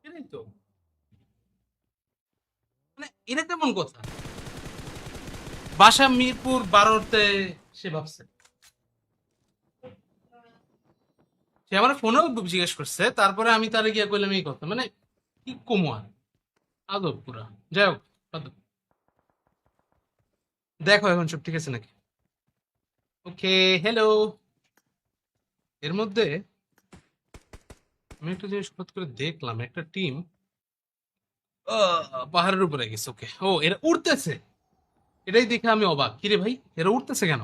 এটাই তো, মানে এটা কেমন কথা? বাসা মিরপুর 12তে সে ভাবছে, সে আমার ফোনেও জিজ্ঞেস করছে, তারপরে আমি তারে গিয়া কইলাম এই কথা, মানে কি কমু আর, আদব পুরা। যাই হোক, আদব। দেখো এখন সব ঠিক আছে নাকি? ওকে, হ্যালো। এর মধ্যে আমি একটা জিনিস হঠাৎ করে দেখলাম, একটা টিম পাহাড়ের উপরে গেছে। ওকে, ও এরা উড়তেছে, এটাই দেখে আমি অবাক, কিরে ভাই এরা উঠতেছে কেন?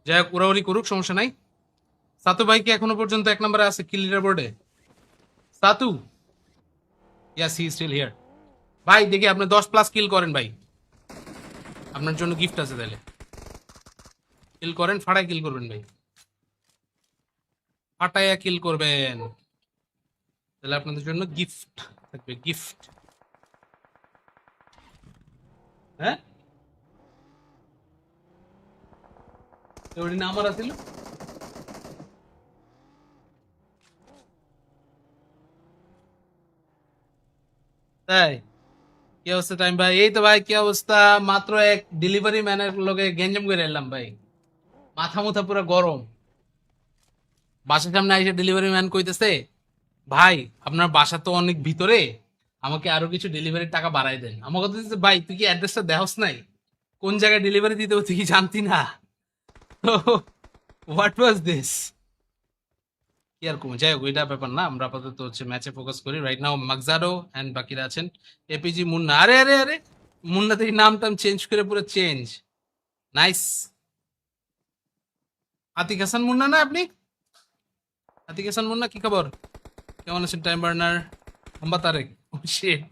যাই হোক, উড়াউড়ি করুক, সমস্যা নাই। সাতু ভাই কি এখনো পর্যন্ত 1 নম্বরে আছে কিল লিডার বোর্ডে? সাতু, ইয়াস হি স্টিল হিয়ার। ভাই দেখি আপনি 10+ কিল করেন ভাই, আপনার জন্য গিফট আছে তাহলে। কিল করেন, ফাটায় কিল করবেন ভাই, ফাটায়া কিল করবেন, তাহলে আপনাদের জন্য গিফট থাকবে, গিফট। হ্যাঁ, ওই না আমার আছিল। তাই, কি অবস্থা টাইম ভাই? এই তো ভাই, কি অবস্থা? মাত্র এক ডেলিভারি ম্যানের লগে গেঞ্জাম করে এলাম ভাই, মাথা মুথা পুরো গরম। বাসার সামনে এসে ডেলিভারি ম্যান কইতেছে, ভাই আপনার বাসা তো অনেক ভিতরে, আমাকে আরো কিছু ডেলিভারির টাকা বাড়াই দেন। আমার কথা হচ্ছে, ভাই তুই কি অ্যাড্রেসটা দেহস নাই? কোন জায়গায় ডেলিভারি দিতে হবে তুই কি জানতি না? What was this? কি আর কমে, যাই হোক ওইটা ব্যাপার না, আমরা আপাতত হচ্ছে ম্যাচে ফোকাস করি রাইট নাও। মাকজারো এন্ড বাকিরা আছেন, এপিজি মুন্না, আরে আরে আরে, মুন্না থেকে নাম টাম চেঞ্জ করে পুরো চেঞ্জ। নাইস। আতিক হাসান মুন্না না আপনি? আতিক হাসান মুন্না, কি খবর? কেমন আছেন টাইম বার্নার? হাম্বা তারেক, ও শিট।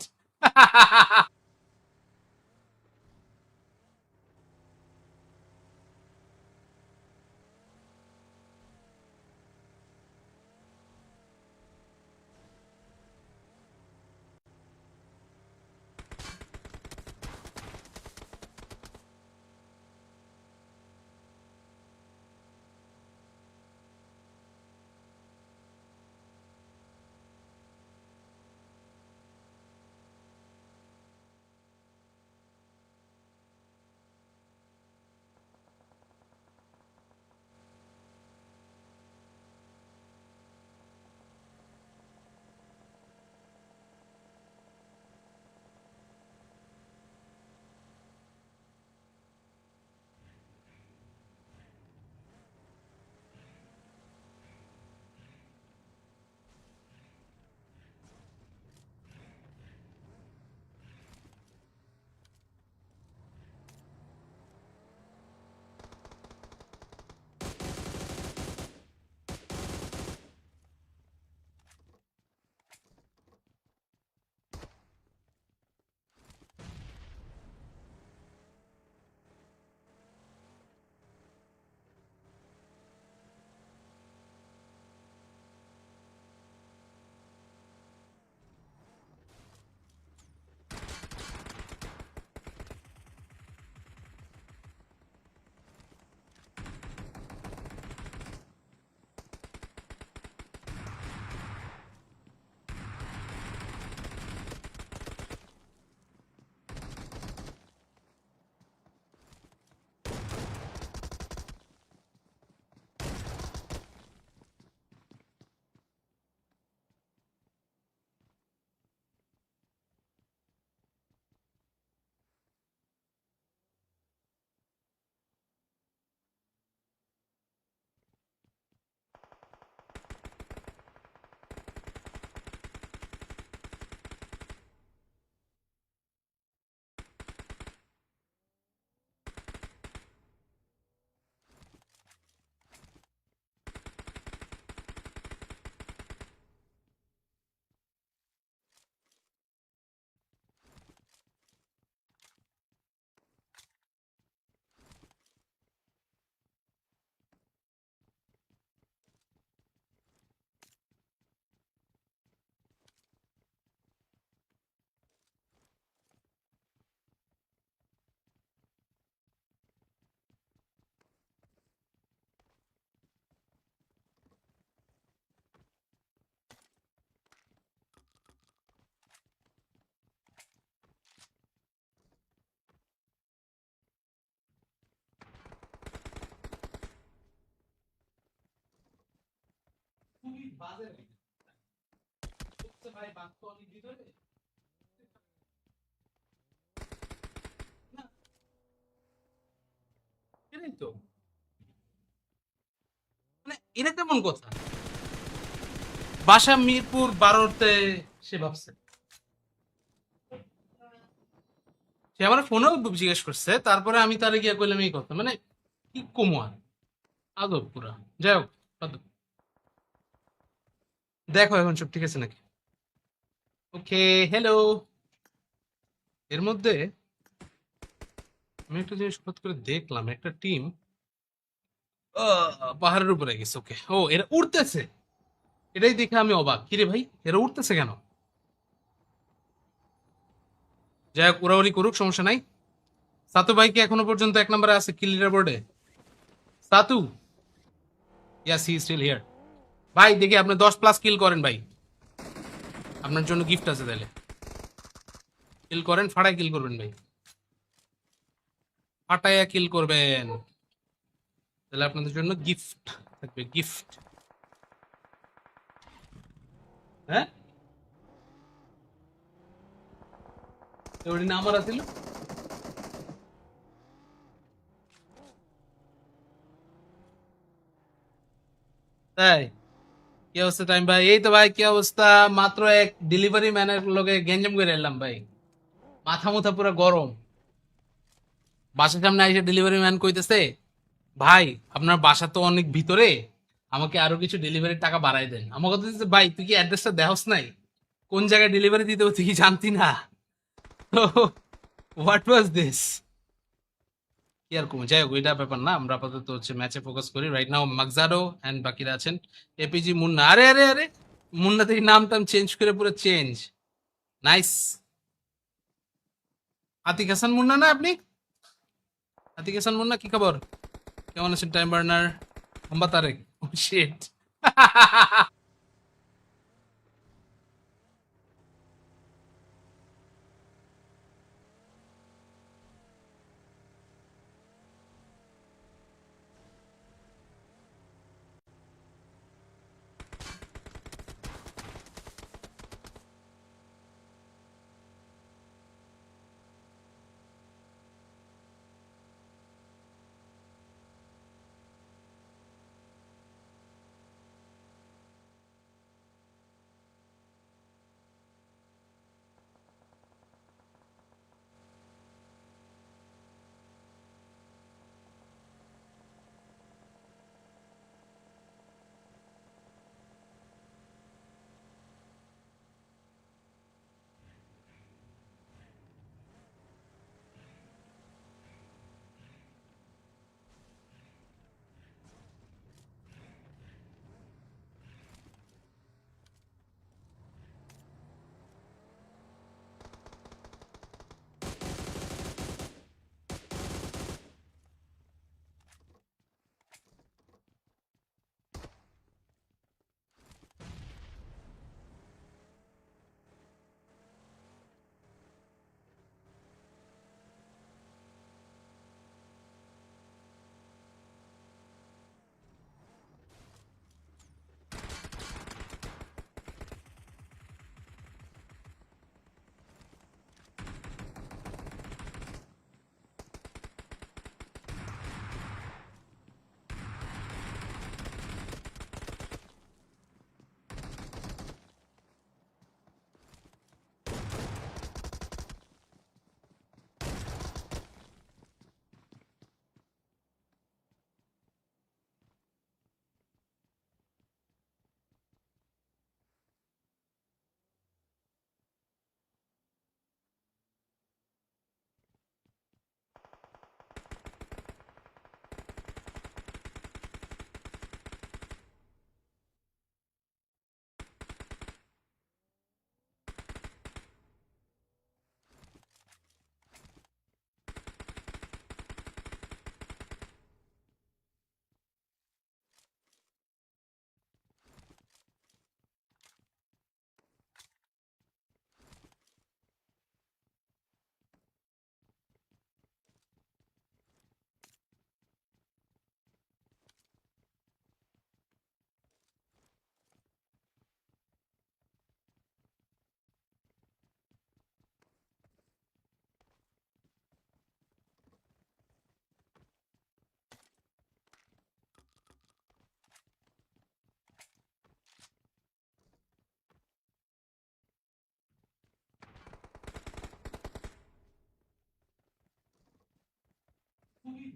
ভাই বাদ তো অনেক ভিতরে না, এটাই তো, মানে এটা কেমন কথা? বাসা মিরপুর 12তে সে ভাবছে, সে আমার ফোনেও জিজ্ঞেস করছে, তারপরে আমি তারে গিয়ে কইলাম এই কথা, মানে কি কমু আর, আদব পুরা। যাই হোক, আদব। দেখো এখন সব ঠিক আছে নাকি? ওকে, হ্যালো। এর মধ্যে আমি একটা জিনিস হঠাৎ করে দেখলাম, একটা টিম পাহাড়ের উপরে গেছে। ওকে, ও এরা উড়তেছে, এটাই দেখে আমি অবাক, কিরে ভাই এরা উঠতেছে কেন? যাই হোক, উড়াউড়ি করুক, সমস্যা নাই। সাতু ভাই কি এখনো পর্যন্ত 1 নম্বরে আছে কিল লিডার বোর্ডে? সাতু, ইয়াস হি স্টিল হিয়ার। ভাই দেখি আপনি 10+ কিল করেন ভাই, আপনার জন্য গিফট আছে তাহলে। কিল করেন, ফাটায় কিল করবেন ভাই, ফাটায়া কিল করবেন, তাহলে আপনাদের জন্য গিফট থাকবে, গিফট। হ্যাঁ, ওই না আমার আছিল। তাই কি অবস্থা টাইম ভাই? এই তো ভাই, কি অবস্থা? মাত্র এক ডেলিভারি ম্যানের লগে গেঞ্জাম করে এলাম ভাই, মাথা মুথা পুরো গরম। বাসার সামনে এসে ডেলিভারি ম্যান কইতেছে, ভাই আপনার বাসা তো অনেক ভিতরে, আমাকে আরো কিছু ডেলিভারির টাকা বাড়াই দেন। আমার কথা হচ্ছে, ভাই তুই কি অ্যাড্রেসটা দেহস নাই? কোন জায়গায় ডেলিভারি দিতে হবে তুই কি জানতি না? তো হোয়াট ওয়াজ দিস? কি আর কমে, যাই হোক ওইটা ব্যাপার না, আমরা আপাতত হচ্ছে ম্যাচে ফোকাস করি রাইট নাও। মাকজারো এন্ড বাকিরা আছেন, এপিজি মুন্না, আরে আরে আরে, মুন্না থেকে নাম টাম চেঞ্জ করে পুরো চেঞ্জ, নাইস। আতিক হাসান মুন্না না আপনি? আতিক হাসান মুন্না, কি খবর? কেমন আছেন টাইম বার্নার? হাম্বা তারেক, ও শিট।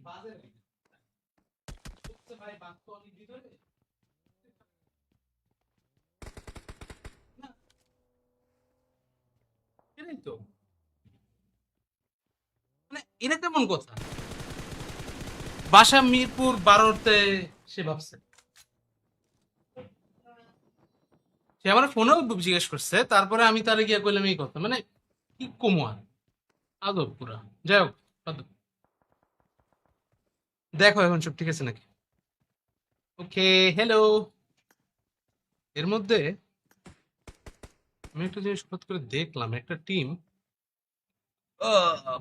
বাজে ভাই। বুঝছে ভাই, বাঘ তো অনেক ভিতরে। না, এটাই তো। মানে এটা কেমন কথা? বাসা মিরপুর 12-তে সে ভাবছে। সে আমার ফোনেও জিজ্ঞেস করছে, তারপরে আমি তারে গিয়ে কইলাম এই কথা। মানে কি কমু আর, আদব পুরা। যাই হোক, বাদ দাও। দেখো এখন সব ঠিক আছে নাকি? ওকে, হ্যালো। এর মধ্যে আমি একটা জিনিস হঠাৎ করে দেখলাম, একটা টিম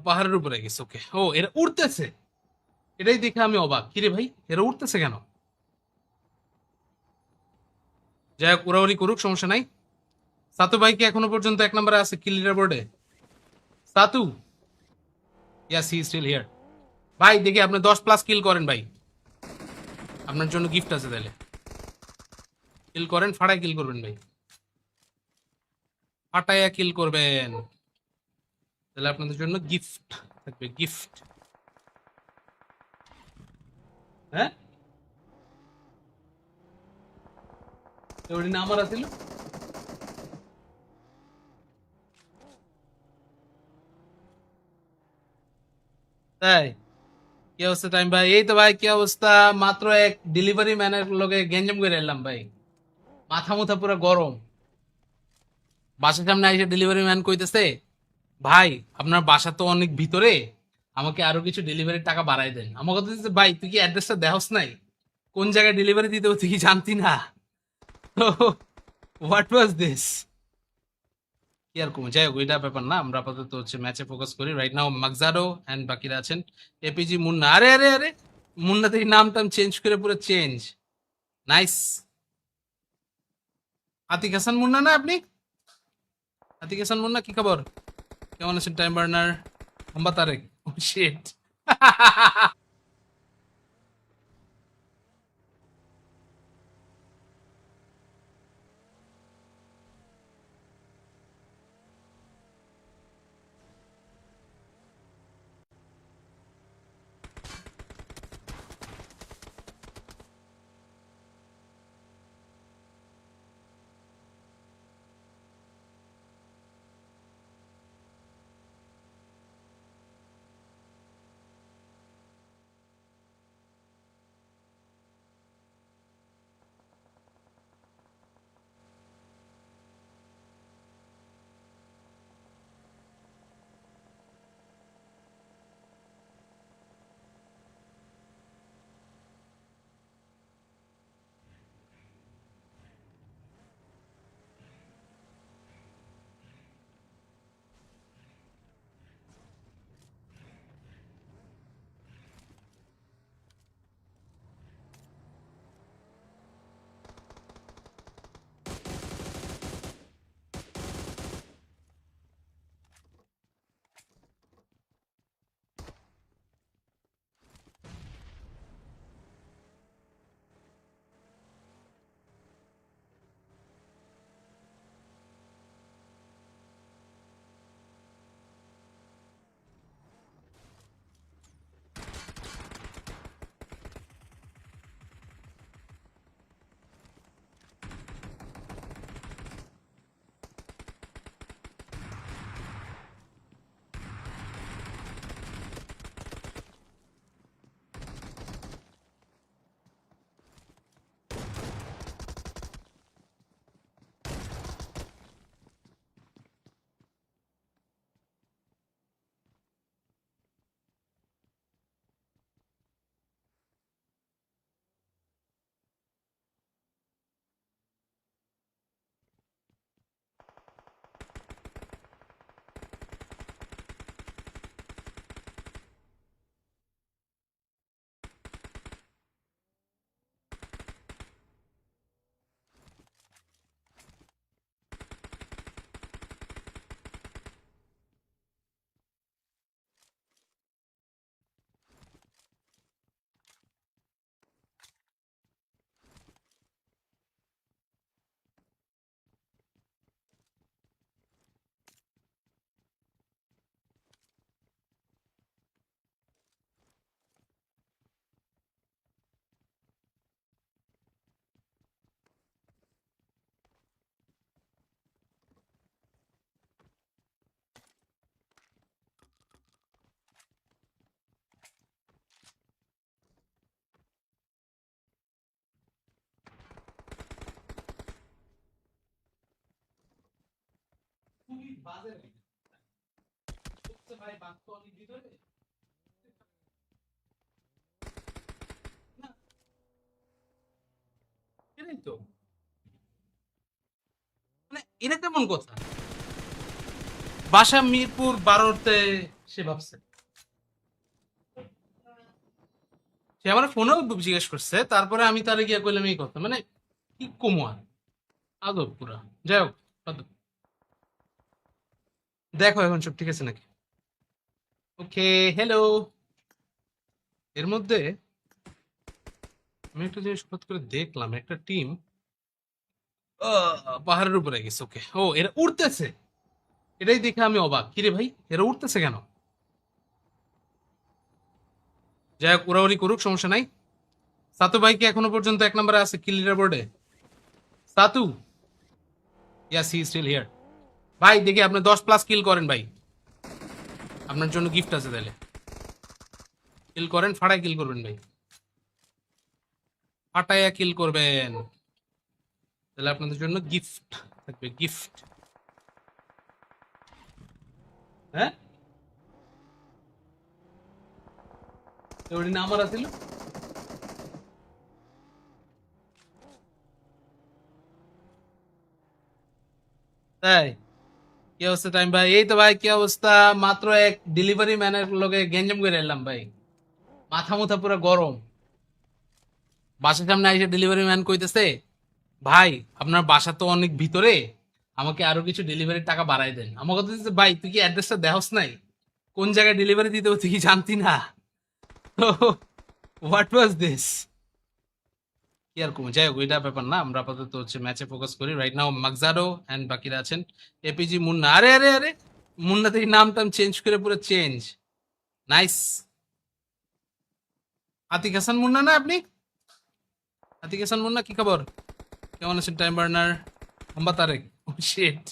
পাহাড়ের উপরে গেছে। ওকে, ও এরা উড়তেছে। এটাই দেখে আমি অবাক, কিরে ভাই এরা উঠতেছে কেন? যাই হোক, উড়াউড়ি করুক, সমস্যা নাই। সাতু ভাই কি এখনো পর্যন্ত 1 নম্বরে আছে কিল লিডার বোর্ডে? সাতু, ইয়াস হি স্টিল হিয়ার। ভাই দেখি আপনি 10+ কিল করেন ভাই, আপনার জন্য গিফট আছে তাহলে। কিল করেন, ফাটায় কিল করবেন ভাই, ফাটাইয়া কিল করবেন, তাহলে আপনাদের জন্য গিফট থাকবে, গিফট। হ্যাঁ, তো ওই নাম্বার আছিল। তাই কি অবস্থা টাইম ভাই? এই তো ভাই, কি অবস্থা? মাত্র এক ডেলিভারি ম্যানের লগে গেঞ্জাম করে এলাম ভাই, মাথা মুথা পুরো গরম। বাসার সামনে এসে ডেলিভারি ম্যান কইতেছে, ভাই আপনার বাসা তো অনেক ভিতরে, আমাকে আরো কিছু ডেলিভারির টাকা বাড়াই দেন। আমার কথা হচ্ছে, ভাই তুই কি অ্যাড্রেসটা দেহস নাই? কোন জায়গায় ডেলিভারি দিতে হবে তুই কি জানতি না? তো হোয়াট ওয়াজ দিস? কি আর কমে, যাই হোক ওইটা ব্যাপার না। আমরা আপাতত হচ্ছে ম্যাচে ফোকাস করি রাইট নাও। মাকজারো এন্ড বাকিরা আছেন। এপিজি মুন্না, আরে আরে আরে, মুন্না থেকে নাম টাম চেঞ্জ করে পুরো চেঞ্জ। নাইস। আতিক হাসান মুন্না না আপনি? আতিক হাসান মুন্না, কি খবর? কেমন আছেন টাইম বার্নার? মোহাম্মদ তারেক, ও শিট। বাজে লাগে। বুঝছে ভাই, বাঘ তো অনেক ভিতরে। না, এটাই তো। মানে এটা কেমন কথা? বাসা মিরপুর 12-তে সে ভাবছে। সে আমার ফোনেও জিজ্ঞেস করছে, তারপরে আমি তারে গিয়া কইলাম এই কথা। মানে কি কমু আর, আদব পুরা। যাই হোক, আদব। দেখো এখন সব ঠিক আছে নাকি? ওকে, হ্যালো। এর মধ্যে আমি একটা জিনিস হঠাৎ করে দেখলাম, একটা টিম পাহাড়ের উপরে গেছে। ওকে, ও এরা উড়তেছে। এটাই দেখে আমি অবাক, কিরে ভাই এরা উঠতেছে কেন? যাই হোক, উড়াউড়ি করুক, সমস্যা নাই। সাতু ভাই কি এখনো পর্যন্ত 1 নম্বরে আছে কিল লিডার বোর্ডে? সাতু, ইয়াস হি স্টিল হিয়ার। ভাই দেখি আপনি 10+ কিল করেন ভাই, আপনার জন্য গিফট আছে তাহলে। কিল করেন, ফাটায় কিল করবেন ভাই, ফাটায়া কিল করবেন, তাহলে আপনাদের জন্য গিফট থাকবে, গিফট। হ্যাঁ, তো ওটি না আমার আছিল। তাই কি অবস্থা টাইম ভাই? এই তো ভাই, কি অবস্থা? মাত্র এক ডেলিভারি ম্যানের লগে গেঞ্জাম করে এলাম ভাই, মাথা মুথা পুরো গরম। বাসার সামনে এসে ডেলিভারি ম্যান কইতেছে, ভাই আপনার বাসা তো অনেক ভিতরে, আমাকে আরো কিছু ডেলিভারির টাকা বাড়াই দেন। আমার কথা হচ্ছে, ভাই তুই কি অ্যাড্রেসটা দেহস নাই? কোন জায়গায় ডেলিভারি দিতে হবে তুই কি জানতি না? তো হোয়াট ওয়াজ দিস? কি আর কমে, যাই হোক এটা ব্যাপার না। আমরা আপাতত হচ্ছে ম্যাচে ফোকাস করি রাইট নাও। মাকজাডো এন্ড বাকিরা আছেন। এপিজি মুন্না, আরে আরে আরে, মুন্না থেকে নাম টাম চেঞ্জ করে পুরো চেঞ্জ। নাইস। আতিক হাসান মুন্না না আপনি? আতিক হাসান মুন্না, কি খবর? কেমন আছেন টাইম বার্নার? হাম্বা তারেক, ও শিট।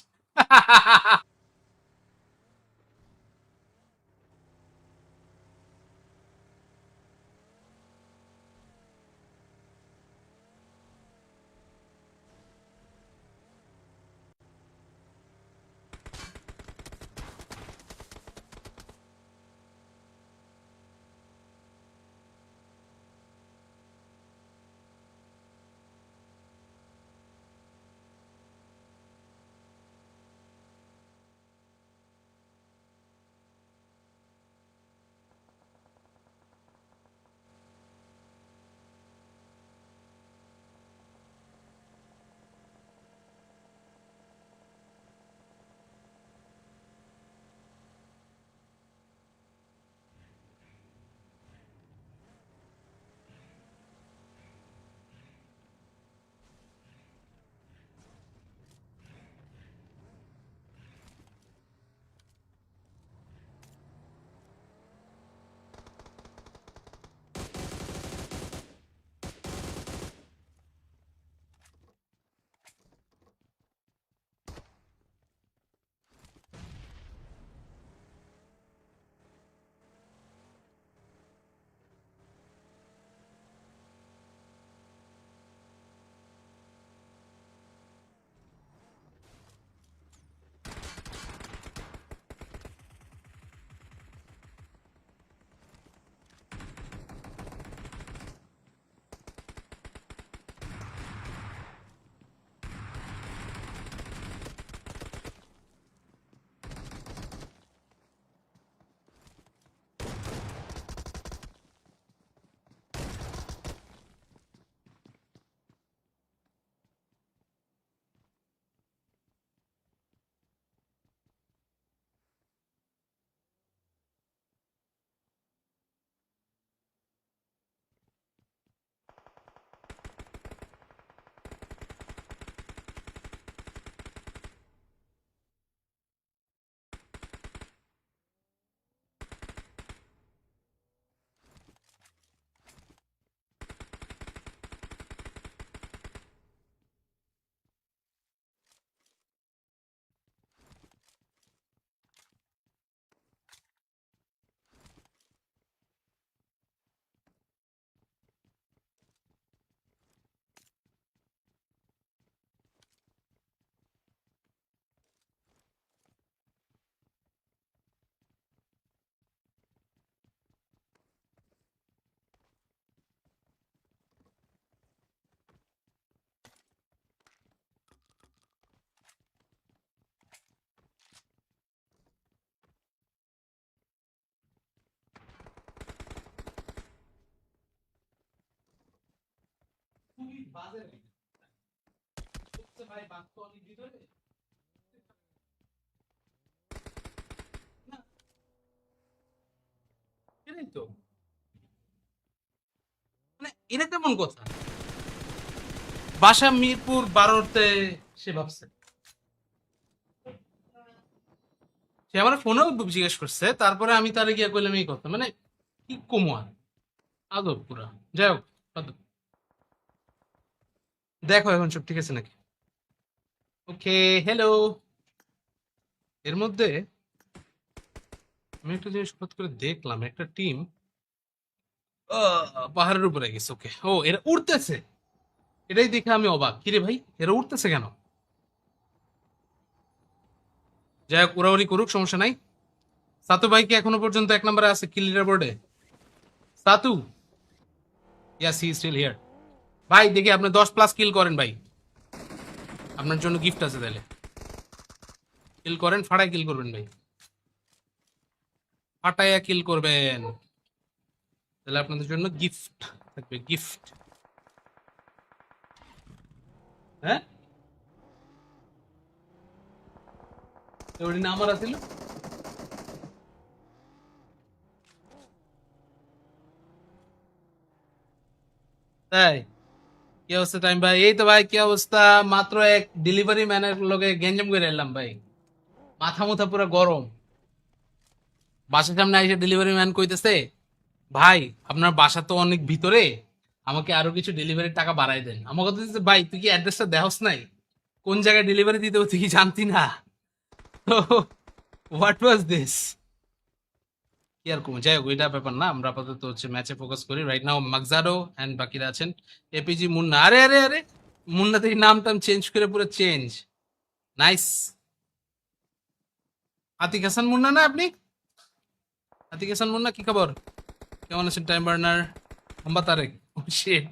বাজে নাকি? হচ্ছে ভাই, বাঘ তো অনেক ভিতরে। না, এটাই তো। মানে এটা কেমন কথা? বাসা মিরপুর 12-তে সে ভাবছে। সে আমার ফোনেও জিজ্ঞেস করছে, তারপরে আমি তারে গিয়া কইলাম এই কথা। মানে কি কমু আর? আদব পুরা। যাই হোক, আদব। দেখো এখন সব ঠিক আছে নাকি? ওকে, হ্যালো। এর মধ্যে আমি একটা জিনিস হঠাৎ করে দেখলাম, একটা টিম পাহাড়ের উপরে গেছে। ওকে, ও এরা উড়তেছে। এটাই দেখে আমি অবাক, কিরে ভাই এরা উড়তেছে কেন? যাই হোক, উড়াউড়ি করুক, সমস্যা নাই। সাতু ভাই কি এখনো পর্যন্ত 1 নম্বরে আছে কিল লিডার বোর্ডে? সাতু, ইয়াস হি স্টিল হিয়ার। ভাই দেখি আপনি 10+ কিল করেন ভাই, আপনার জন্য গিফট আছে। তাহলে কিল করেন, ফাড়ায় কিল করবেন ভাই, ফাটাইয়া কিল করবেন। তাহলে আপনাদের জন্য গিফট থাকবে, গিফট। হ্যাঁ, ওই না আমার আছিল। তাই কি অবস্থা টাইম ভাই? এই তো ভাই, কি অবস্থা? মাত্র এক ডেলিভারি ম্যানের লগে গেঞ্জাম করে এলাম ভাই। মাথা মুথা পুরো গরম। বাসার সামনে এসে ডেলিভারি ম্যান কইতেছে, ভাই আপনার বাসা তো অনেক ভিতরে, আমাকে আরো কিছু ডেলিভারির টাকা বাড়াই দেন। আমার কথা হচ্ছে, ভাই তুই কি অ্যাড্রেসটা দেহস নাই? কোন জায়গায় ডেলিভারি দিতে হবে তুই কি জানতি না? তো হোয়াট ওয়াজ দিস? কি আর কমে, যাই হোক ওইটা ব্যাপার না। আমরা আপাতত হচ্ছে ম্যাচে ফোকাস করি রাইট নাও। মাকজারো এন্ড বাকিরা আছেন। এপিজি মুন্না, আরে আরে আরে, মুন্না থেকে নাম টাম চেঞ্জ করে পুরো চেঞ্জ। নাইস। আতিক হাসান মুন্না না আপনি? আতিক হাসান মুন্না, কি খবর? কেমন আছেন টাইম বার্নার? হাম্বা তারেক, ও শিট।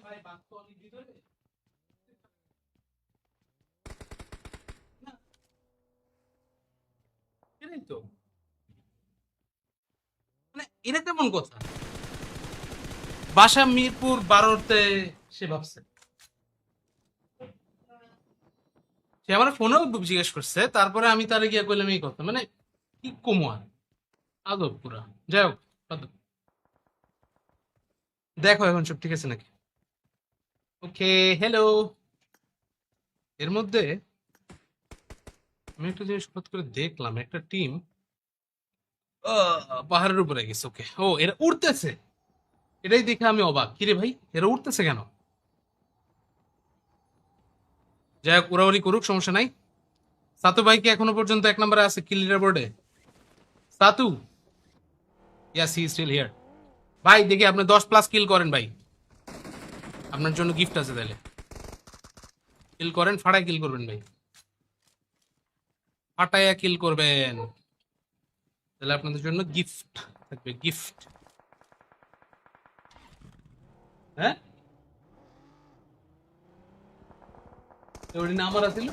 ভাই বাদ তো অনেক ভিতরে না, এটাই তো, মানে এটা কেমন কথা? বাসা মিরপুর 12-তে সে ভাবছে, সে আমার ফোনেও জিজ্ঞেস করছে, তারপরে আমি তারে গিয়ে কইলাম এই কথা, মানে কি কমু আর, আদব পুরা। যাই হোক, আদব। দেখো এখন সব ঠিক আছে নাকি? ওকে, হ্যালো। এর মধ্যে আমি একটা জিনিস হঠাৎ করে দেখলাম, একটা টিম পাহাড়ের উপরে গেছে। ওকে, ও এরা উড়তেছে, এটাই দেখে আমি অবাক, কিরে ভাই এরা উঠতেছে কেন? যাই হোক, উড়াউড়ি করুক, সমস্যা নাই। সাতু ভাই কি এখনো পর্যন্ত 1 নম্বরে আছে কিল লিডার বোর্ডে? সাতু, ইয়াস হি স্টিল হিয়ার। ভাই দেখি আপনি 10+ কিল করেন ভাই, আপনার জন্য গিফট আছে তাহলে। কিল করেন, ফাটায় কিল করবেন ভাই, ফাটায়া কিল করবেন, তাহলে আপনাদের জন্য গিফট থাকবে, গিফট। হ্যাঁ, ওই না আমার আছিল।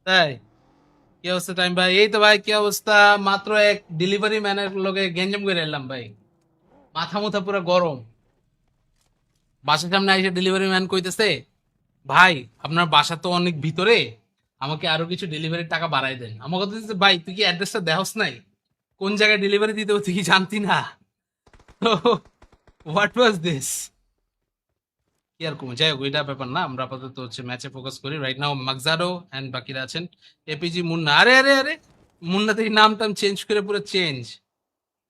তাই কি অবস্থা টাইম ভাই? এই তো ভাই, কি অবস্থা? মাত্র এক ডেলিভারি ম্যানের লগে গেঞ্জাম করে এলাম ভাই, মাথা মুথা পুরো গরম। বাসার সামনে এসে ডেলিভারি ম্যান কইতেছে, ভাই আপনার বাসা তো অনেক ভিতরে, আমাকে আরো কিছু ডেলিভারির টাকা বাড়াই দেন। আমার কথা হচ্ছে, ভাই তুই কি অ্যাড্রেসটা দেহস নাই? কোন জায়গায় ডেলিভারি দিতে হবে তুই কি জানতি না? তো হোয়াট ওয়াজ দিস? কি আর কমে, যাই হোক ওইটা ব্যাপার না, আমরা আপাতত হচ্ছে ম্যাচে ফোকাস করি রাইট নাও। মাকজারো এন্ড বাকিরা আছেন, এপিজি মুন্না, আরে আরে আরে, মুন্না থেকে নাম টাম চেঞ্জ করে পুরো চেঞ্জ,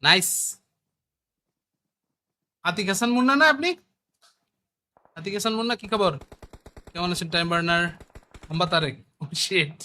নাইস। আতিক হাসান মুন্না না আপনি? আতিক হাসান মুন্না, কি খবর? কেমন আছেন টাইম বার্নার? হাম্বা তারেক, ও শিট।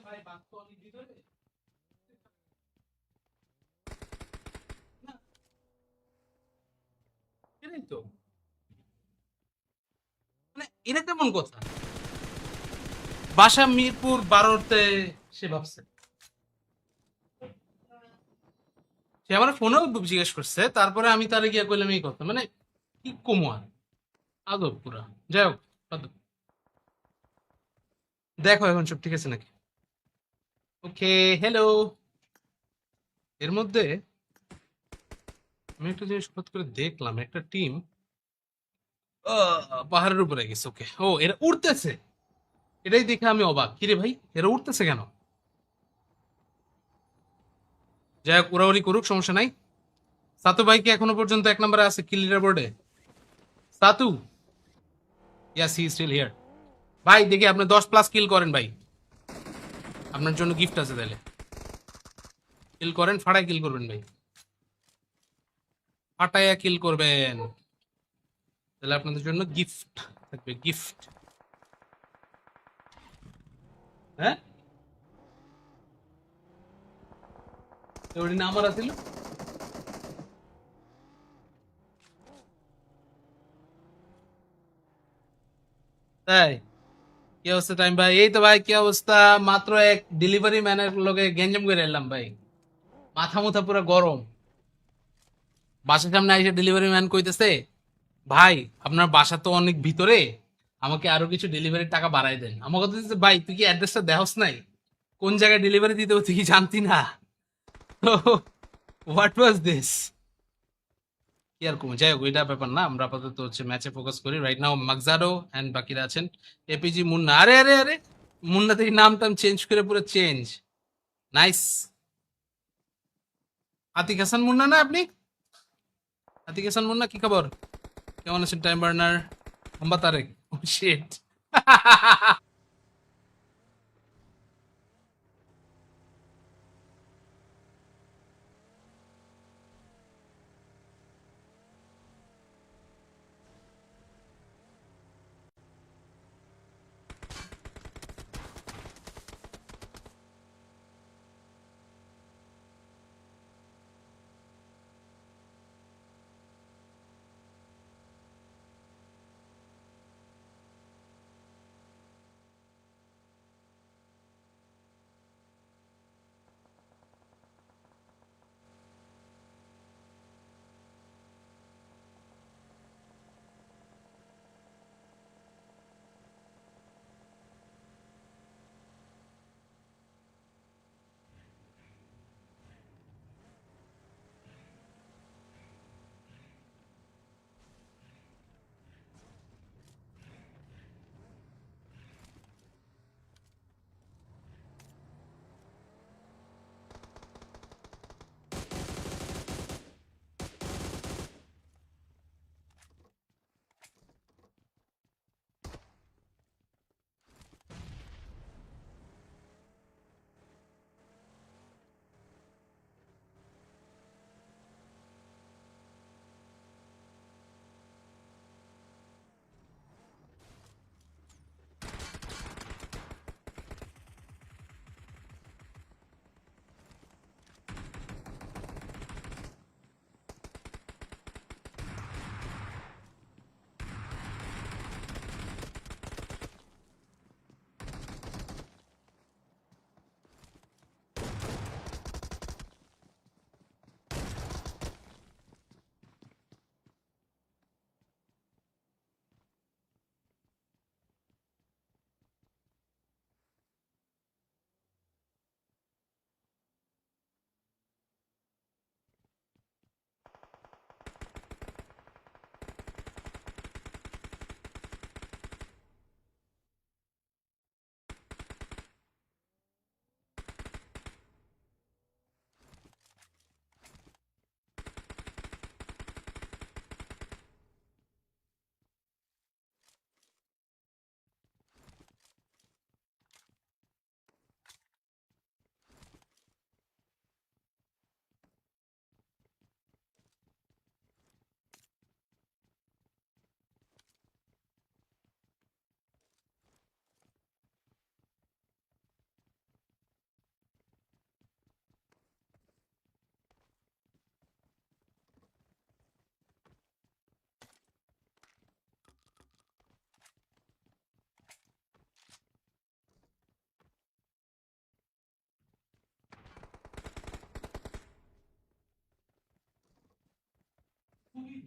ভাই বাদ তো অনেক ভিতরে না, এটাই তো, মানে এটা কেমন কথা? বাসা মিরপুর 12তে সে ভাবছে, সে আমার ফোনেও জিজ্ঞেস করছে, তারপরে আমি তারে গিয়া কইলাম এই কথা, মানে কি কমু আর, আদব পুরা। যাই হোক, আদব। দেখো এখন সব ঠিক আছে নাকি? ওকে, হ্যালো। এর মধ্যে আমি একটা জিনিস হঠাৎ করে দেখলাম, একটা টিম পাহাড়ের উপরে গেছে। ওকে, ও এরা উড়তেছে, এটাই দেখে আমি অবাক, কিরে ভাই এরা উঠতেছে কেন? যাই হোক, উড়াউড়ি করুক, সমস্যা নাই। সাতু ভাই কি এখনো পর্যন্ত 1 নম্বরে আছে কিল লিডার বোর্ডে? সাতু, ইয়াস হি স্টিল হিয়ার। ভাই দেখি আপনি 10+ কিল করেন ভাই, আপনার জন্য গিফট আছে তাহলে। কিল করেন, ফাটায় কিল করবেন ভাই, ফাটায়া কিল করবেন, তাহলে আপনাদের জন্য গিফট থাকবে, গিফট। হ্যাঁ, ওটি না আমার আছিল। তাই কি অবস্থা টাইম ভাই? এই তো ভাই, কি অবস্থা? মাত্র এক ডেলিভারি ম্যানের লগে গেঞ্জাম করে এলাম ভাই, মাথা মুথা পুরো গরম। বাসার সামনে এসে ডেলিভারি ম্যান কইতেছে, ভাই আপনার বাসা তো অনেক ভিতরে, আমাকে আরো কিছু ডেলিভারির টাকা বাড়াই দেন। আমার কথা হচ্ছে, ভাই তুই কি অ্যাড্রেসটা দেহস নাই? কোন জায়গায় ডেলিভারি দিতে হবে তুই কি জানতি না? তো হোয়াট ওয়াজ দিস? কি আর কমে, যাই হোক ওইটা ব্যাপার না, আমরা আপাতত হচ্ছে ম্যাচে ফোকাস করি রাইট নাও। মাকজারো এন্ড বাকিরা আছেন, এপিজি মুন্না, আরে আরে আরে, মুন্না থেকে নাম টাম চেঞ্জ করে পুরো চেঞ্জ, নাইস। আতিক হাসান মুন্না না আপনি? আতিক হাসান মুন্না, কি খবর? কেমন আছেন টাইম বার্নার? হাম্বা তারেক, ও শিট।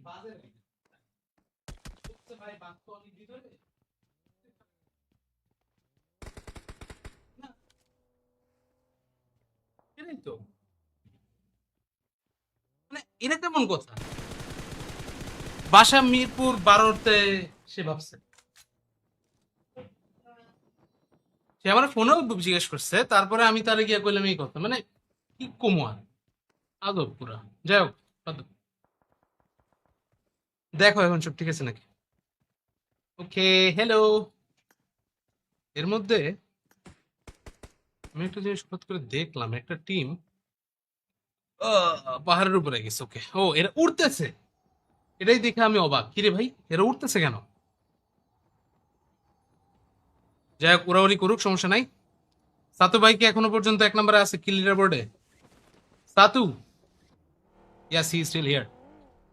বাজে ভাই, বাদ তো অনেক ভিতরে না, এটাই তো, মানে এটা কেমন কথা? বাসা মিরপুর 12তে সে ভাবছে, সে আমার ফোনেও জিজ্ঞেস করছে, তারপরে আমি তারে গিয়ে কইলাম এই কথা, মানে কি কমুয়া আদব পুরা। যাই হোক, বাদ দাও। দেখো এখন সব ঠিক আছে নাকি? ওকে, হ্যালো। এর মধ্যে আমি একটা জিনিস হঠাৎ করে দেখলাম, একটা টিম পাহাড়ের উপরে গেছে। ওকে, ও এরা উড়তেছে, এটাই দেখে আমি অবাক, কিরে ভাই এরা উঠতেছে কেন? যাই হোক, উড়াউড়ি করুক, সমস্যা নাই। সাতু ভাই কি এখনো পর্যন্ত 1 নম্বরে আছে কিল লিডার বোর্ডে? সাতু, ইয়াস হি স্টিল হিয়ার।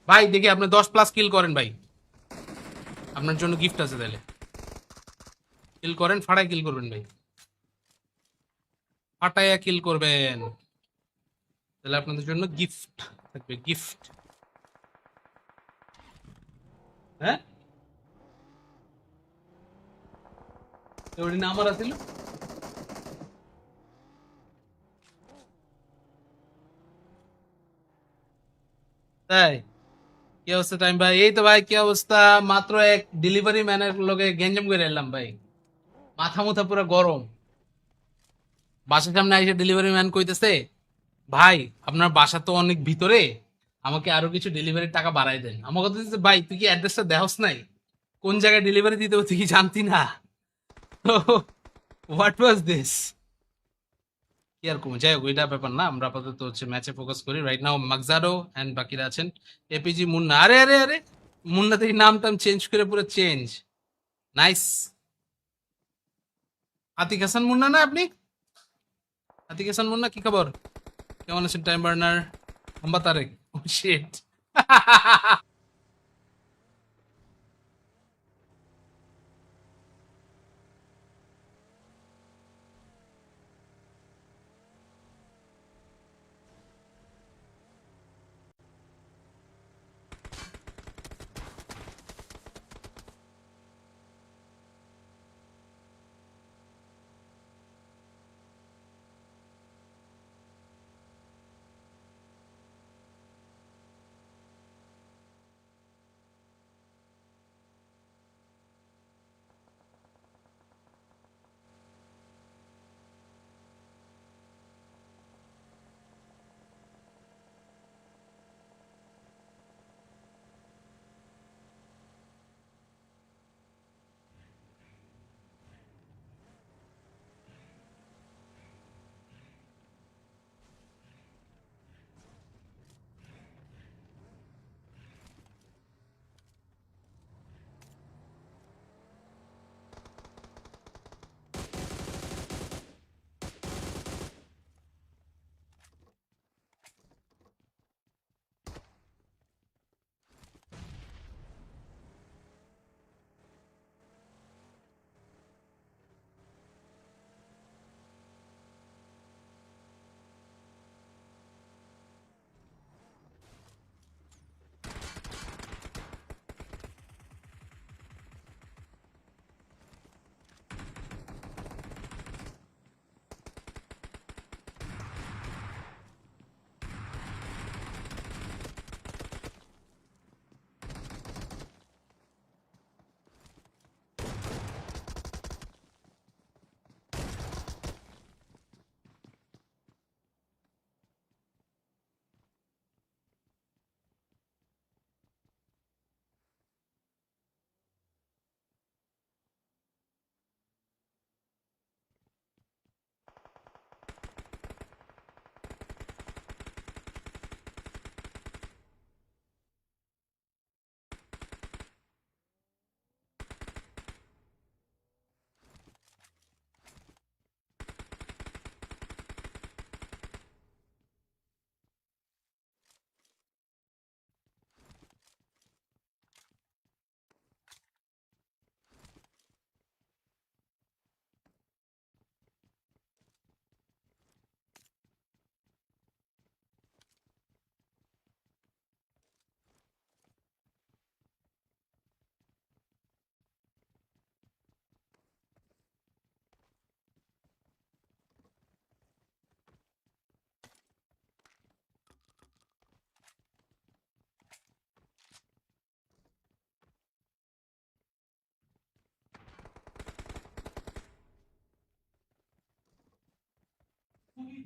ভাই দেখি আপনি 10+ কিল করেন ভাই, আপনার জন্য গিফট আছে তাহলে। কিল করেন, ফাটায় কিল করবেন ভাই, ফাটায়া কিল করবেন, তাহলে আপনাদের জন্য গিফট থাকবে, গিফট। হ্যাঁ, তো ওটি না আমার আছিল। তাই, কি অবস্থা টাইম ভাই? এই তো ভাই, কি অবস্থা? মাত্র এক ডেলিভারি ম্যানের লগে গেঞ্জাম করে এলাম ভাই, মাথা মুথা পুরো গরম। বাসার সামনে এসে ডেলিভারি ম্যান কইতেছে, ভাই আপনার বাসা তো অনেক ভিতরে, আমাকে আরো কিছু ডেলিভারির টাকা বাড়াই দেন। আমার কথা হচ্ছে, ভাই তুই কি অ্যাড্রেসটা দেহস নাই? কোন জায়গায় ডেলিভারি দিতে হবে তুই কি জানতি না? তো হোয়াট ওয়াজ দিস? কি আর কমে, যাই হোক ওইটা ব্যাপার না, আমরা আপাতত হচ্ছে ম্যাচে ফোকাস করি রাইট নাও। মাকজারো এন্ড বাকিরা আছেন, এপিজি মুন্না, আরে আরে আরে, মুন্না থেকে নাম টাম চেঞ্জ করে পুরো চেঞ্জ। নাইস। আতিক হাসান মুন্না না আপনি? আতিক হাসান মুন্না, কি খবর? কেমন আছেন টাইম বার্নার? হাম্বা তারেক, ও শিট।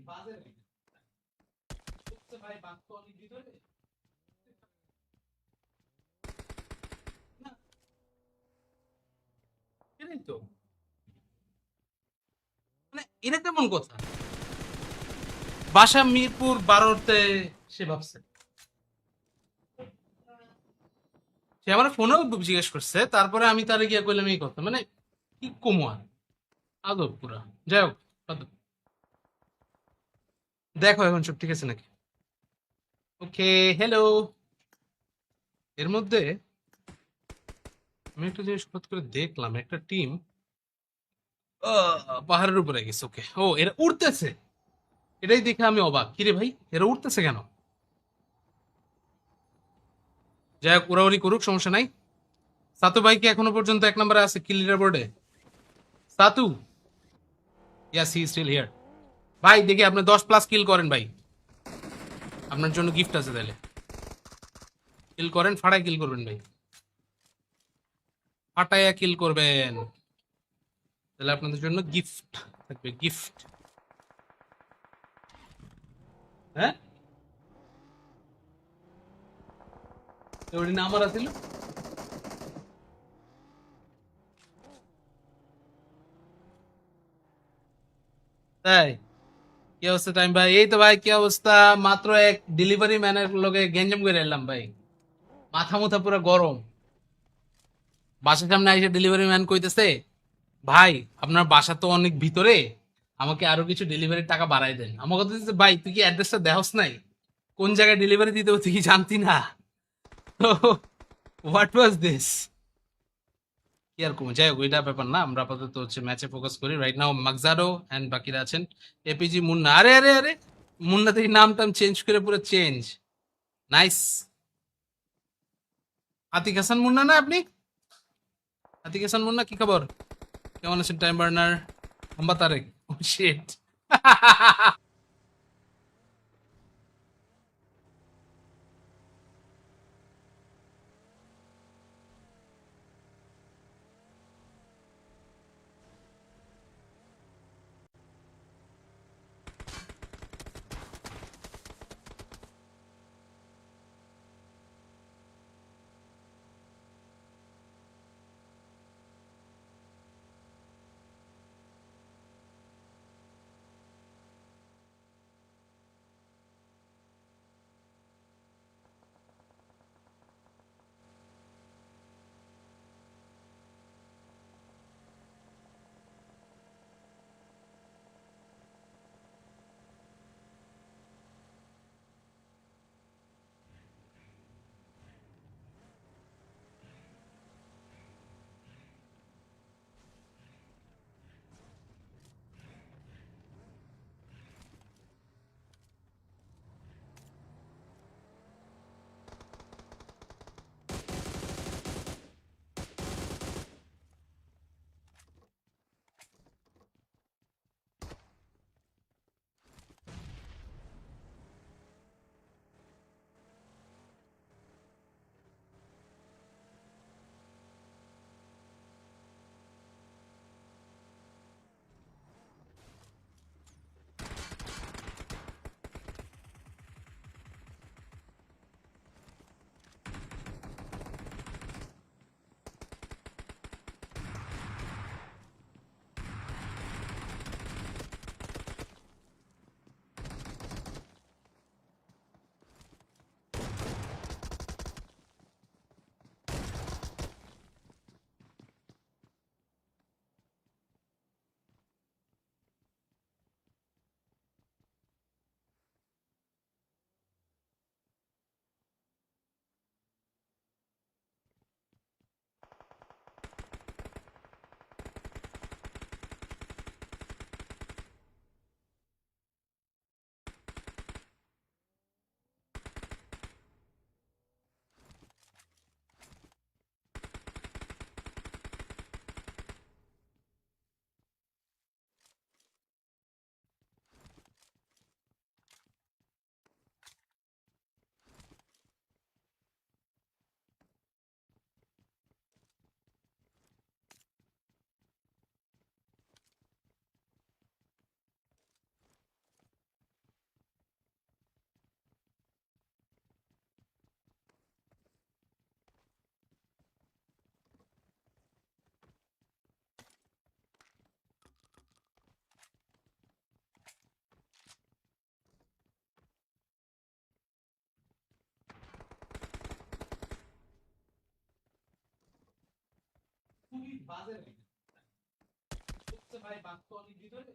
বাজে নাকি? বুঝতে ভাই বাদ তো অনেক ভিতরে। না, এটাই তো। মানে এটা কেমন কথা? বাসা মিরপুর 12-তে সে ভাবছে। সে আমার ফোনেও জিজ্ঞেস করছে, তারপরে আমি তারে গিয়ে কইলাম এই কথা। মানে কি কমু আর? আদব পুরা। যাই হোক, আদব। দেখো এখন সব ঠিক আছে নাকি? ওকে, হ্যালো। এর মধ্যে আমি একটা জিনিস হঠাৎ করে দেখলাম, একটা টিম পাহাড়ের উপরে গেছে। ওকে, ও এরা উড়তেছে। এটাই দেখে আমি অবাক, কিরে ভাই এরা উঠতেছে কেন? যাই হোক, উড়াউড়ি করুক, সমস্যা নাই। সাতু ভাই কি এখনো পর্যন্ত 1 নম্বরে আছে কিল লিডার বোর্ডে? সাতু, ইয়াস হি স্টিল হিয়ার। ভাই দেখি আপনি 10+ কিল করেন ভাই, আপনার জন্য গিফট আছে। তাহলে কিল করেন, ফাড়ায় কিল করবেন ভাই, ফাটাইয়া কিল করবেন। তাহলে আপনাদের জন্য গিফট থাকবে, গিফট। হ্যাঁ, ওই না আমার আছিল। তাই কি অবস্থা টাইম ভাই? এই তো ভাই, কি অবস্থা? মাত্র এক ডেলিভারি ম্যানের লগে গেঞ্জাম করে এলাম ভাই। মাথা মুথা পুরো গরম। বাসার সামনে এসে ডেলিভারি ম্যান কইতেছে, ভাই আপনার বাসা তো অনেক ভিতরে, আমাকে আরো কিছু ডেলিভারির টাকা বাড়াই দেন। আমার কথা হচ্ছে, ভাই তুই কি অ্যাড্রেসটা দেহস নাই? কোন জায়গায় ডেলিভারি দিতে হবে তুই কি জানতি না? তো হোয়াট ওয়াজ দিস? কি আর কমে, যাই হোক ওইটা ব্যাপার না। আমরা আপাতত হচ্ছে ম্যাচে ফোকাস করি রাইট নাও। মাকজারো এন্ড বাকিরা আছেন। এপিজি মুন্না, আরে আরে আরে, মুন্না থেকে নাম টাম চেঞ্জ করে পুরো চেঞ্জ। নাইস। আতিক হাসান মুন্না না আপনি? আতিক হাসান মুন্না, কি খবর? কেমন আছেন টাইম বার্নার? হাম্বা তারেক, ও শিট। বাজে ভাই। বুঝছে ভাই, বাদ তো অনেক ভিতরে।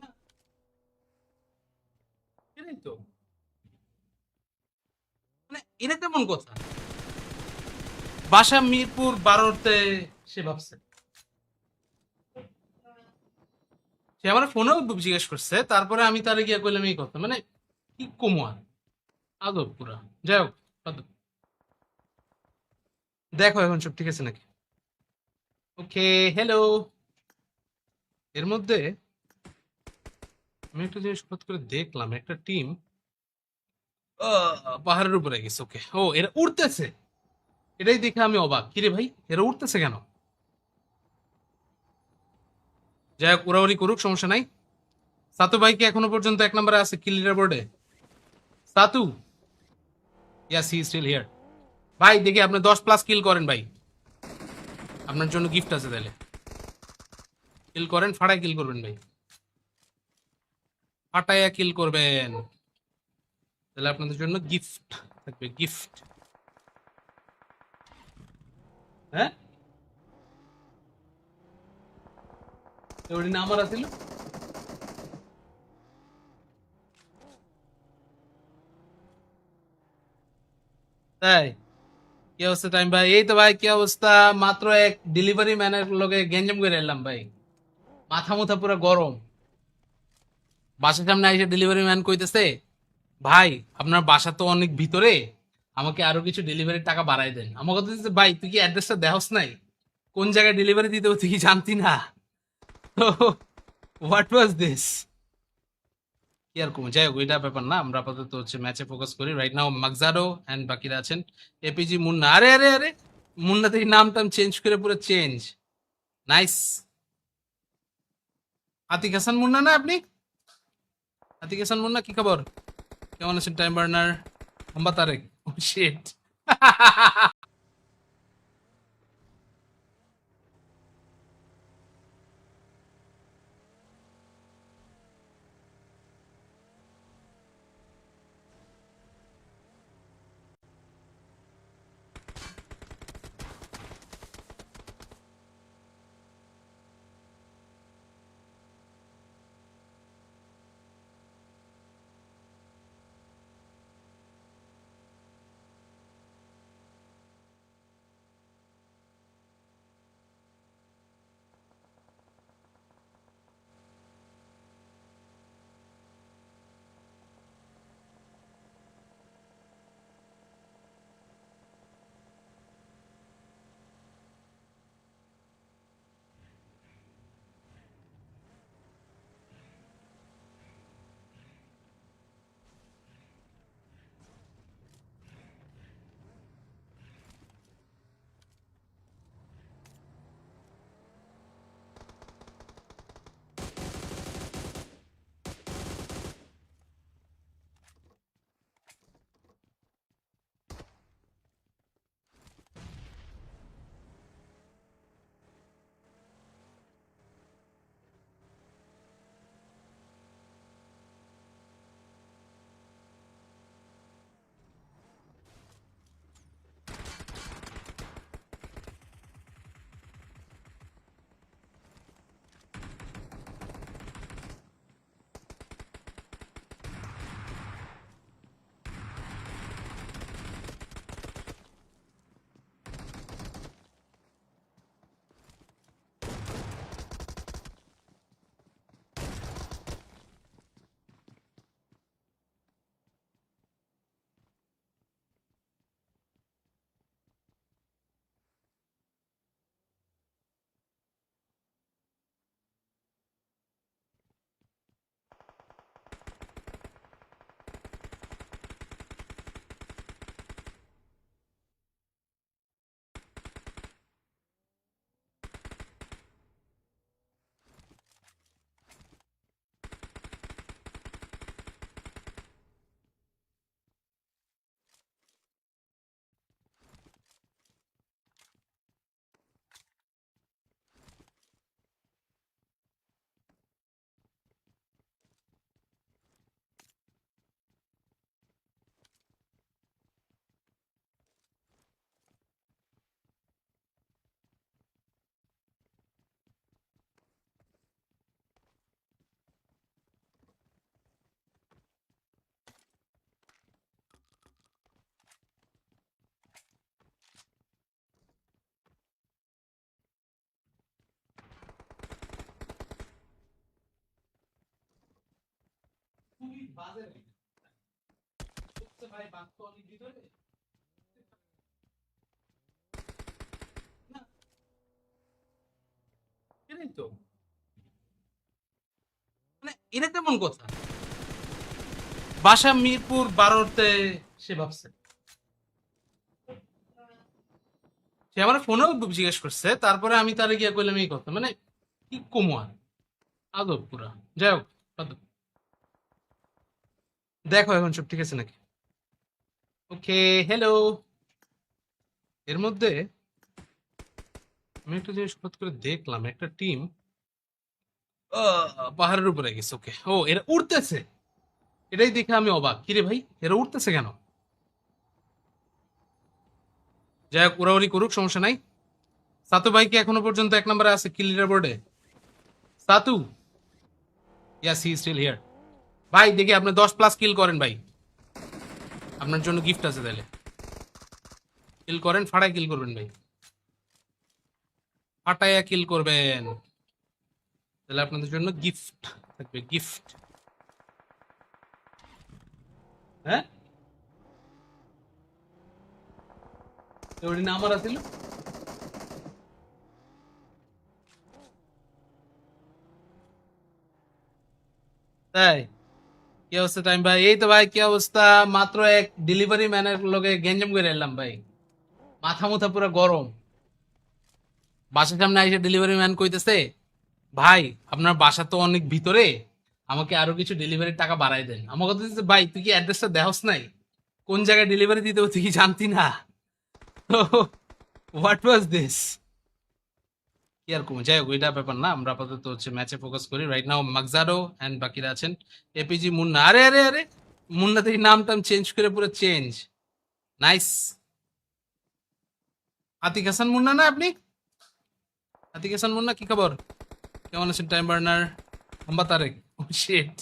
না, এটাই তো। মানে এটা কেমন কথা? বাসা মিরপুর 12-তে সে ভাবছে। সে আমার ফোনেও জিজ্ঞেস করছে, তারপরে আমি তারে গিয়ে কইলাম এই কথা। মানে কি কমু আর, আদব পুরা। যাই হোক, আদব। দেখো এখন সব ঠিক আছে নাকি? ওকে, হ্যালো। এর মধ্যে আমি একটা জিনিস হঠাৎ করে দেখলাম, একটা টিম পাহাড়ের উপরে গেছে। ওকে, ও এরা উড়তেছে। এটাই দেখে আমি অবাক, কিরে ভাই এরা উঠতেছে কেন? যাই হোক, উড়াউড়ি করুক, সমস্যা নাই। সাতু ভাই কি এখনো পর্যন্ত 1 নম্বরে আছে কিল লিডার বোর্ডে? সাতু, ইয়াস হি স্টিল হিয়ার। ভাই দেখি আপনি 10+ কিল করেন ভাই, আপনার জন্য গিফট আছে তাহলে। কিল করেন, ফাটায় কিল করবেন ভাই, ফাটায়া কিল করবেন, তাহলে আপনাদের জন্য গিফট থাকবে, গিফট। হ্যাঁ, ওই দিন আমার আছিল। তাই কি অবস্থা টাইম ভাই? এই তো ভাই, কি অবস্থা? মাত্র এক ডেলিভারি ম্যানের লগে গেঞ্জাম করে এলাম ভাই, মাথা মুথা পুরো গরম। বাসার সামনে এসে ডেলিভারি ম্যান কইতেছে, ভাই আপনার বাসা তো অনেক ভিতরে, আমাকে আরো কিছু ডেলিভারির টাকা বাড়াই দেন। আমার কথা হচ্ছে, ভাই তুই কি অ্যাড্রেসটা দেহস নাই? কোন জায়গায় ডেলিভারি দিতে হবে তুই কি জানতি না? তো হোয়াট ওয়াজ দিস? কি আর কমে, যাই হোক ওইটা ব্যাপার না। আমরা আপাতত হচ্ছে ম্যাচে ফোকাস করি রাইট নাও। মাকজারো এন্ড বাকিরা আছেন। এপিজি মুন্না, আরে আরে আরে, মুন্না থেকে নাম টাম চেঞ্জ করে পুরো চেঞ্জ। নাইস। আতিক হাসান মুন্না না আপনি? আতিক হাসান মুন্না, কি খবর? কেমন আছেন টাইম বার্নার? হাম্বা তারেক, ও শিট। বাজে নাকি? হচ্ছে ভাই, বাঘ তো অনেক ভিতরে। না, এটাই তো। মানে এটা কেমন কথা? বাসা মিরপুর 12-তে সে ভাবছে। সে আমার ফোনেও জিজ্ঞেস করছে, তারপরে আমি তারে গিয়া কইলাম এই কথা। মানে কি কমু আর, আদব পুরা। যাই হোক, আদব। দেখো এখন সব ঠিক আছে নাকি? ওকে, হ্যালো। এর মধ্যে আমি একটা জিনিস হঠাৎ করে দেখলাম, একটা টিম পাহাড়ের উপরে গেছে। ওকে, ও এরা উড়তেছে। এটাই দেখে আমি অবাক, কিরে ভাই এরা উড়তেছে কেন? যাই হোক, উড়াউড়ি করুক, সমস্যা নাই। সাতু ভাই কি এখনো পর্যন্ত 1 নম্বরে আছে কিল লিডার বোর্ডে? সাতু, ইয়াস হি স্টিল হিয়ার। ভাই দেখি আপনি 10+ কিল করেন ভাই, আপনার জন্য গিফট আছে তাহলে। কিল করেন, ফাটায় কিল করবেন ভাই, ফাটায়া কিল করবেন, তাহলে আপনাদের জন্য গিফট থাকবে, গিফট। হ্যাঁ, ওই না আমার আছিল। তাই কি অবস্থা টাইম ভাই? এই তো ভাই, কি অবস্থা? মাত্র এক ডেলিভারি ম্যানের লগে গেঞ্জাম করে এলাম ভাই, মাথা মুথা পুরো গরম। বাসার সামনে এসে ডেলিভারি ম্যান কইতেছে, ভাই আপনার বাসা তো অনেক ভিতরে, আমাকে আরো কিছু ডেলিভারির টাকা বাড়াই দেন। আমার কথা হচ্ছে, ভাই তুই কি অ্যাড্রেসটা দেহস নাই? কোন জায়গায় ডেলিভারি দিতে হবে তুই কি জানতি না? তো হোয়াট ওয়াজ দিস? কি আর কমে, যাই হোক ওইটা ব্যাপার না। আমরা আপাতত হচ্ছে ম্যাচে ফোকাস করি রাইট নাও। মাকজারো এন্ড বাকিরা আছেন। এপিজি মুন্না, আরে আরে আরে, মুন্না থেকে নাম টাম চেঞ্জ করে পুরো চেঞ্জ। নাইস। আতিক হাসান মুন্না না আপনি? আতিক হাসান মুন্না, কি খবর? কেমন আছেন টাইম বার্নার? হাম্বা তারেক, ও শিট।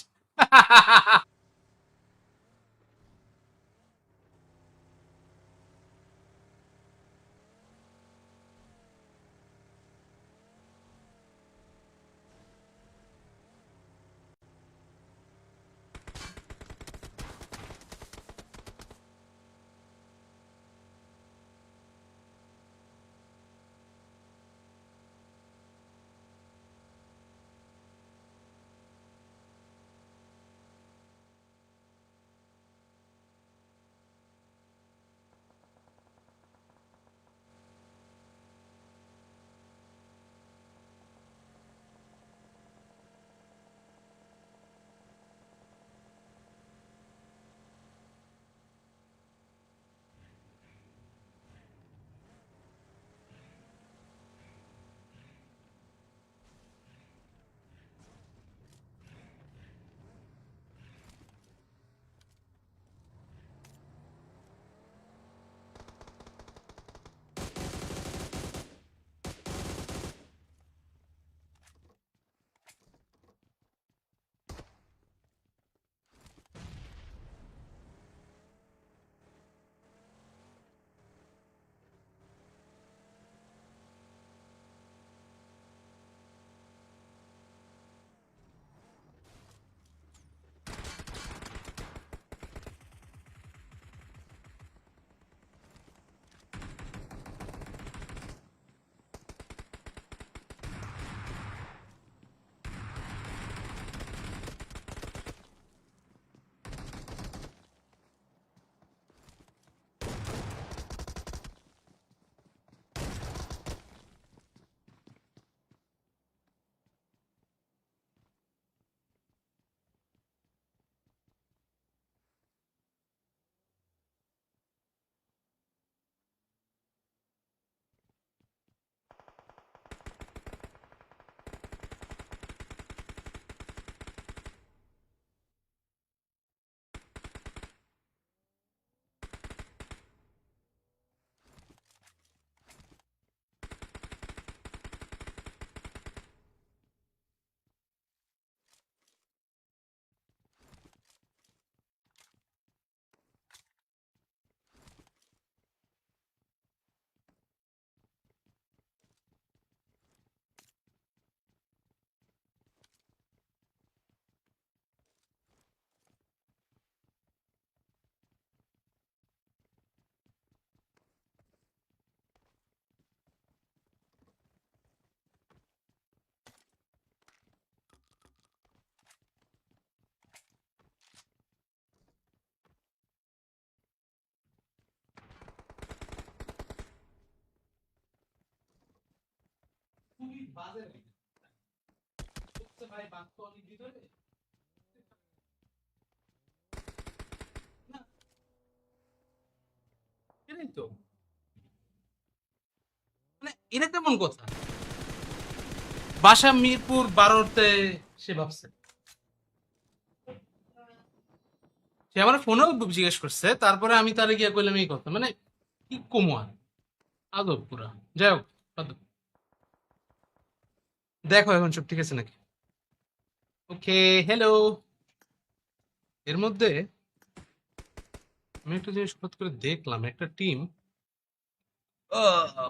ভাই বাদ তো অনেক ভিতরে না, এটাই তো, মানে এটা কেমন কথা? বাসা মিরপুর 12তে সে ভাবছে, সে আমার ফোনেও জিজ্ঞেস করছে, তারপরে আমি তারে গিয়া কইলাম এই কথা, মানে কি কমু আর, আদব পুরা। যাই হোক, বাদ দাও। দেখো এখন সব ঠিক আছে নাকি? ওকে, হ্যালো। এর মধ্যে আমি একটা জিনিস হঠাৎ করে দেখলাম, একটা টিম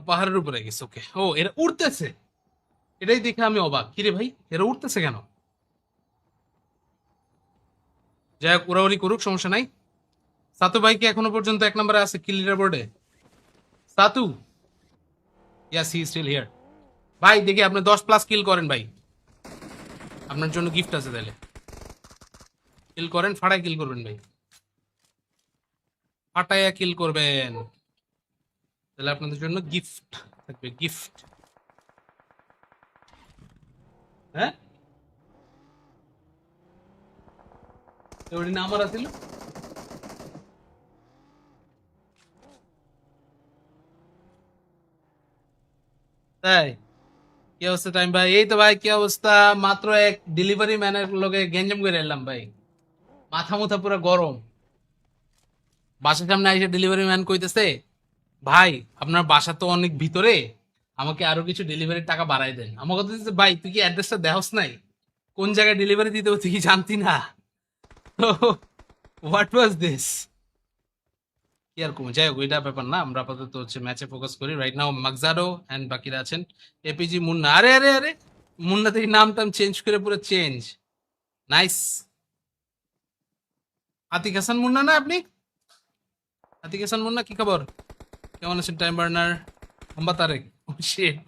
পাহাড়ের উপরে গেছে। ওকে, ও এরা উড়তেছে, এটাই দেখে আমি অবাক, কিরে ভাই এরা উড়তেছে কেন? যাই হোক, উড়াউড়ি করুক, সমস্যা নাই। সাতু ভাই কি এখনো পর্যন্ত 1 নম্বরে আছে কিল লিডার বোর্ডে? সাতু, ইয়াস হি স্টিল হিয়ার। ভাই দেখি আপনি 10+ কিল করেন ভাই, আপনার জন্য গিফট আছে তাহলে। কিল করেন, ফাটায় কিল করবেন ভাই, ফাটায়া কিল করবেন, তাহলে আপনাদের জন্য গিফট থাকবে, গিফট। হ্যাঁ, ওটি না আমার আছিল। তাই কি অবস্থা টাইম ভাই? এই তো ভাই, কি অবস্থা? মাত্র এক ডেলিভারি ম্যানের লগে গেঞ্জাম করে এলাম ভাই, মাথা মুথা পুরো গরম। বাসার সামনে এসে ডেলিভারি ম্যান কইতেছে, ভাই আপনার বাসা তো অনেক ভিতরে, আমাকে আরো কিছু ডেলিভারির টাকা বাড়াই দেন। আমার কথা হচ্ছে, ভাই তুই কি অ্যাড্রেসটা দেহস নাই? কোন জায়গায় ডেলিভারি দিতে হবে তুই কি জানতি না? তো হোয়াট ওয়াজ দিস? কি আর কমে, যাই হোক ওইটা ব্যাপার না, আমরা আপাতত হচ্ছে ম্যাচে ফোকাস করি রাইট নাও। মাকজারো অ্যান্ড বাকিরা আছেন, এপিজি মুন্না, আরে আরে আরে, মুন্না থেকে নাম টাম চেঞ্জ করে পুরো চেঞ্জ, নাইস। আতিক হাসান মুন্না না আপনি? আতিক হাসান মুন্না, কি খবর? কেমন আছেন টাইম বার্নার? মোহাম্মদ তারেক, ও শিট